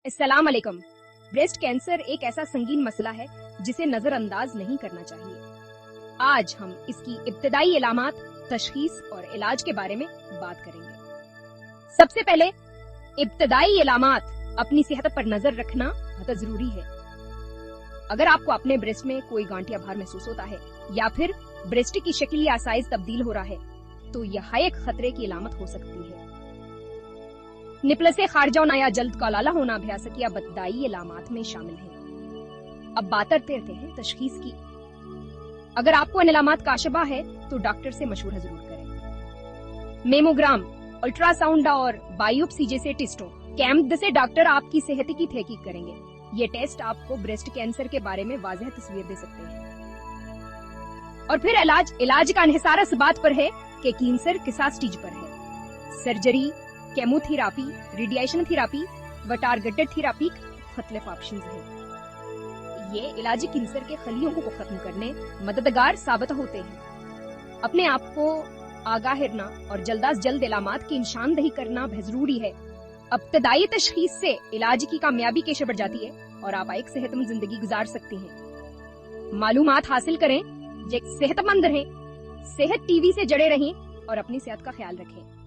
अस्सलाम वालेकुम। Breast cancer एक ऐसा संगीन मसला है जिसे नजरअंदाज नहीं करना चाहिए। आज हम इसकी इब्तदाई इलामात, तशखीस और इलाज के बारे में बात करेंगे। सबसे पहले इब्तदाई इलामात, अपनी सेहत पर नजर रखना बहुत जरूरी है। अगर आपको अपने ब्रेस्ट में कोई गांठिया भार महसूस होता है या फिर ब्रेस्ट की शक्ल या साइज तब्दील हो रहा है तो यह एक खतरे की इलामत हो सकती है। निपल से खारजा होना या जल्द का लाला होना भी या बददाई इलामात में शामिल है। अब बात करते हैं तशखीस की। अगर आपको इन इलामात का शबा है तो डॉक्टर से मशवरा जरूर करें। मेमोग्राम, अल्ट्रासाउंड और बायोप्सी जैसे टेस्टों कैंप से डॉक्टर आपकी सेहत की तहकीक करेंगे। ये टेस्ट आपको ब्रेस्ट कैंसर के बारे में वाज़ेह तस्वीर दे सकते हैं। और फिर इलाज का इन्हिसार इस बात पर है कि कैंसर किस स्टेज पर है। सर्जरी, केमोथेरापी, रेडिएशन थेरापी व टारगेटेड थेरापी मुख्तलिफ ऑप्शंस हैं। ये इलाज कैंसर के खलियों को खत्म करने मददगार साबित होते हैं। अपने आप को आगाह रहना और जल्द अज जल्द इलामात की निशानदही करना बहुत जरूरी है। इब्तदाई तशखीस से इलाज की कामयाबी कैसे बढ़ जाती है और आप एक सेहतमंद जिंदगी गुजार सकते हैं। मालूमात हासिल करें, सेहतमंद रहें, सेहत टीवी से जुड़े रहें और अपनी सेहत का ख्याल रखें।